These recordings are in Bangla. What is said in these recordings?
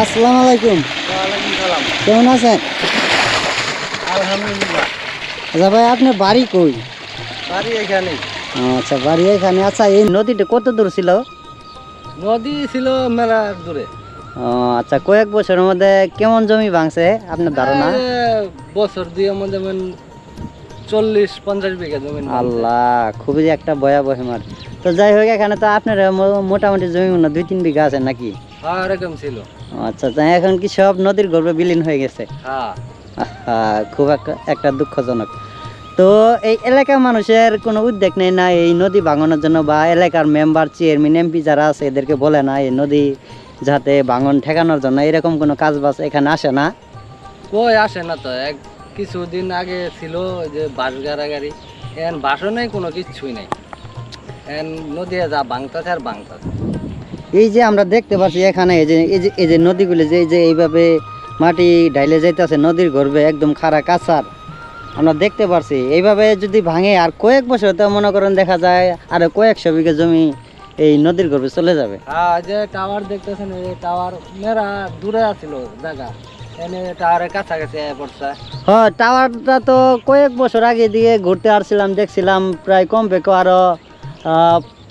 আসসালামু আলাইকুম। ওয়ালাইকুম সালাম। কেমন আছেন? আলহামদুলিল্লাহ। আচ্ছা ভাই, আপনার বাড়ি কই? বাড়ি এখানে। আচ্ছা, বাড়ি এখানে। আচ্ছা, এই নদীটা কত দূর ছিল? নদী ছিল মেলা দূরে। ও আচ্ছা, কয়েক বছরের মধ্যে কেমন জমি ভাঙছে আপনার ধারণা? বছর দুই মধ্যে 40-50 বিঘা জমি। আল্লাহ, খুবই একটা ভয়াবহ মাঠ। তো যাই হোক, এখানে তো আপনার মোটামুটি জমি মনে হয় 2-3 বিঘা আছে নাকি? হ্যাঁ, এরকম ছিল। আচ্ছা, তাই এখন কি সব নদীর গর্ভে বিলীন হয়ে গেছে? হ্যাঁ। খুব একটা দুঃখজনক। তো এই এলাকার মানুষের কোনো উদ্যোগ নেই না এই নদী ভাঙানোর জন্য, বা এলাকার মেম্বার, চেয়ারম্যান, এমপি যারা আছে এদেরকে বলে না এই নদী যাতে ভাঙন ঠেকানোর জন্য এরকম কোনো কাজ বাজ এখানে আসে না? কই আসে না তো। কিছুদিন আগে ছিল যে বাস গাড়ি, এখন বাসও নেই, কোনো কিছুই নেই। এখন নদী যা ভাঙতেছে আর ভাঙতেছে। এই যে আমরা দেখতে পাচ্ছি এখানে এই যে নদীগুলি যে এইভাবে মাটি ঢাইলে যাইতেছে নদীর গর্ভে, একদম খাড়া কাছার আমরা দেখতে পাচ্ছি। এইভাবে যদি ভাঙে আর কয়েক বছর, তো মনে করেন দেখা যায় আর কয়েকশো বিঘা জমি এই নদীর গর্ভে চলে যাবে। হ্যাঁ, যে টাওয়ার দেখতেছেন, এই টাওয়ার মেরা দূরে আছিল জায়গা, এনে টাওয়ারের কাছাকাছি পড়ছে। হ্যাঁ, টাওয়ারটা তো কয়েক বছর আগে দিয়ে ঘুরতে আসছিলাম, দেখছিলাম প্রায় কমপক্ষে আরো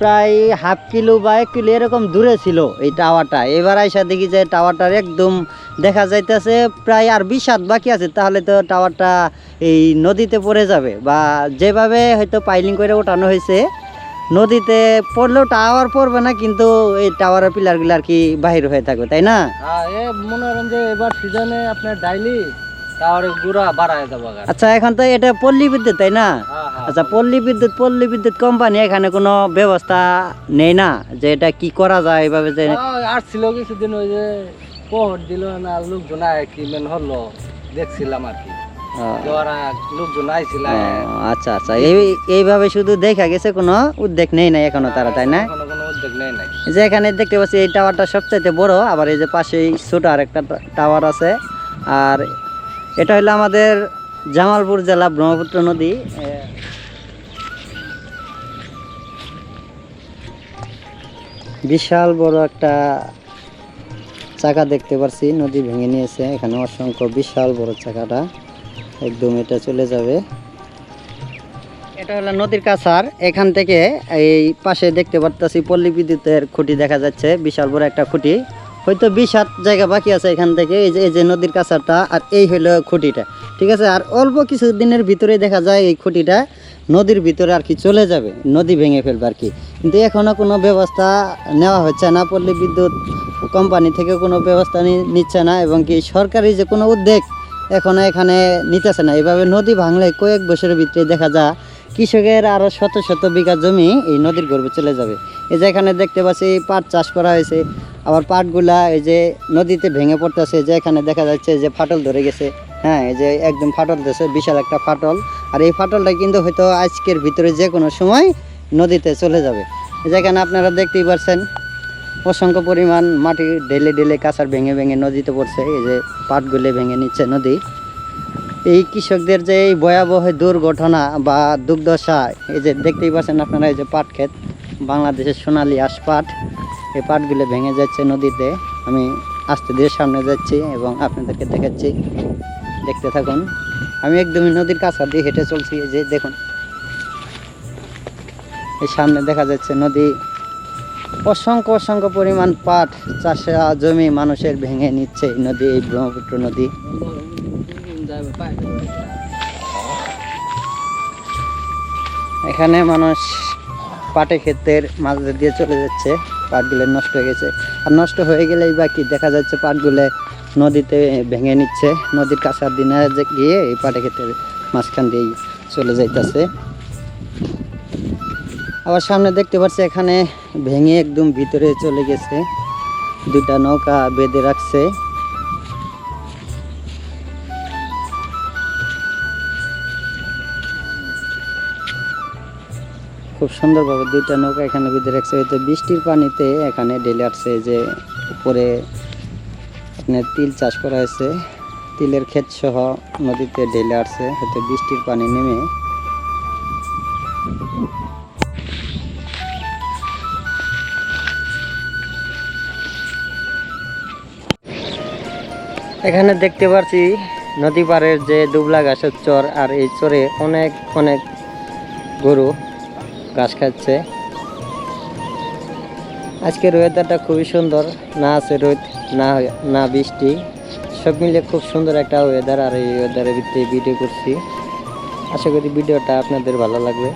প্রায় হাফ কিলো বা 1 কিলো এরকম দূরে ছিল এই টাওয়ারটা। এবার আইসা দেখি যে টাওয়ারটার একদম দেখা যাইতেছে প্রায় আর 20 হাত বাকি আছে, তাহলে তো টাওয়ারটা এই নদীতে পড়ে যাবে। বা যেভাবে হয়তো পাইলিং করে ওঠানো হয়েছে, নদীতে পড়লেও টাওয়ার পড়বে না, কিন্তু এই টাওয়ারের পিলারগুলো আর কি বাহির হয়ে থাকবে, তাই না? হ্যাঁ, মনে করেন যে এবার সিজনে আপনার ডাইলি টাওয়ারের গুড়া বাড়ায় যাবো। আচ্ছা, এখন তো এটা পল্লী বিদ্যুৎ, তাই না? হ্যাঁ। আচ্ছা, পল্লী বিদ্যুৎ কোম্পানি এখানে কোনো ব্যবস্থা নেই না যে এটা কি করা যায় এভাবে? যে আসছিল কিছুদিন, ওই যে পোহর দিল না, লোকজন কি মেন হলো দেখছিলাম আর কি। ওরা লোকজন আইছিল। আচ্ছা আচ্ছা, এইভাবে শুধু দেখা গেছে, কোনো উদ্যোগ নেই না এখনো তারা, তাই না? কোনো উদ্যোগ নেই নাই। যে এখানে দেখতে পাচ্ছি এই টাওয়ারটা সবচাইতে বড়, আবার এই যে পাশে ছোট আর একটা টাওয়ার আছে। আর এটা হলো আমাদের জামালপুর জেলা, ব্রহ্মপুত্র নদী। বিশাল বড় একটা চাকা দেখতে পাচ্ছি, নদী ভেঙে নিয়েছে এখানে অসংখ্য, বিশাল বড় চাকাটা একদম এটা চলে যাবে। এটা হলো নদীর কাছার। এখান থেকে এই পাশে দেখতে পারতেছি পল্লী বিদ্যুতের খুঁটি দেখা যাচ্ছে, বিশাল বড় একটা খুঁটি, হয়তো 20 হাত জায়গা বাকি আছে এখান থেকে। এই যে নদীর কাছারটা, আর এই হলো খুঁটিটা, ঠিক আছে? আর অল্প কিছু দিনের ভিতরে দেখা যায় এই খুঁটিটা নদীর ভিতরে আর কি চলে যাবে, নদী ভেঙে ফেলবে আর কি। কিন্তু এখনও কোনো ব্যবস্থা নেওয়া হচ্ছে না, পল্লী বিদ্যুৎ কোম্পানি থেকে কোনো ব্যবস্থা নিচ্ছে না, এবং কি সরকারি যে কোনো উদ্যোগ এখনো এখানে নিতেছে না। এভাবে নদী ভাঙলে কয়েক বছরের ভিতরে দেখা যায় কৃষকের আরও শত শত বিঘা জমি এই নদীর গর্ভে চলে যাবে। এই যে এখানে দেখতে পাচ্ছি পাট চাষ করা হয়েছে, আবার পাটগুলা এই যে নদীতে ভেঙে পড়তেছে। যে এখানে দেখা যাচ্ছে যে ফাটল ধরে গেছে, হ্যাঁ, এই যে একদম ফাটল ধরেছে, বিশাল একটা ফাটল। আর এই ফাটলটা কিন্তু হয়তো আজকের ভিতরে যে কোনো সময় নদীতে চলে যাবে। যেখানে আপনারা দেখতেই পাচ্ছেন অসংখ্য পরিমাণ মাটি ঢেলে ঢেলে কাছার ভেঙে ভেঙে নদীতে পড়ছে। এই যে পাটগুলো ভেঙে নিচ্ছে নদী। এই কৃষকদের যে এই ভয়াবহ দুর্ঘটনা বা দুর্দশা, এই যে দেখতেই পাচ্ছেন আপনারা, এই যে পাট ক্ষেত, বাংলাদেশের সোনালী আঁশ পাট, এই পাটগুলো ভেঙে যাচ্ছে নদীতে। আমি আস্তে ধীরে সামনে যাচ্ছি এবং আপনাদেরকে দেখাচ্ছি, দেখতে থাকুন। আমি একদমই নদীর কাছা দিয়ে হেঁটে চলছি। এই যে দেখুন, এই সামনে দেখা যাচ্ছে নদী, অসংখ্য পরিমাণ পাট চাষা জমি মানুষের ভেঙে নিচ্ছে এই নদী, এই ব্রহ্মপুত্র নদী। এখানে মানুষ পাটে ক্ষেতের মাঝে দিয়ে চলে যাচ্ছে, পাটগুলো নষ্ট হয়ে গেছে। আর নষ্ট হয়ে গেলেই বা কি দেখা যাচ্ছে, পাটগুলো নদীতে ভেঙে নিচ্ছে, নদীর কাছার দিনে গিয়ে এই পাটে ক্ষেতের মাঝখান দিয়েই চলে যাইতেছে। আবার সামনে দেখতে পাচ্ছি এখানে ভেঙে একদম ভিতরে চলে গেছে, 2টা নৌকা বেঁধে রাখছে। খুব সুন্দরভাবে 2টা নৌকা এখানে বেঁধে রাখছে, হয়তো বৃষ্টির পানিতে এখানে ঢেলে আসছে। যে উপরে আপনার তিল চাষ করা হয়েছে, তিলের ক্ষেত সহ নদীতে ঢেলে আসছে, হয়তো বৃষ্টির পানি নেমে। এখানে দেখতে পাচ্ছি নদী পাড়ের যে দুবলা ঘাসের চর, আর এই চরে অনেক অনেক গরু ঘাস খাচ্ছে। আজকের ওয়েদারটা খুবই সুন্দর, না আছে রোদ, না বৃষ্টি, সব মিলে খুব সুন্দর একটা ওয়েদার। আর এই ওয়েদারের ভিতরে ভিডিও করছি, আশা করি ভিডিওটা আপনাদের ভালো লাগবে।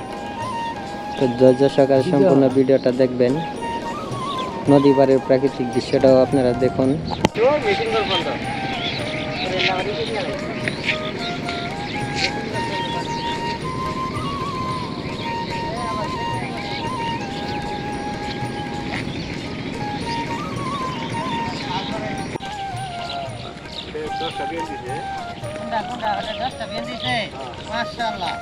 তো ধৈর্য সহকারে সম্পূর্ণ ভিডিওটা দেখবেন, নদী পাড়ের প্রাকৃতিক দৃশ্যটাও আপনারা দেখুন। মাশাআল্লাহ।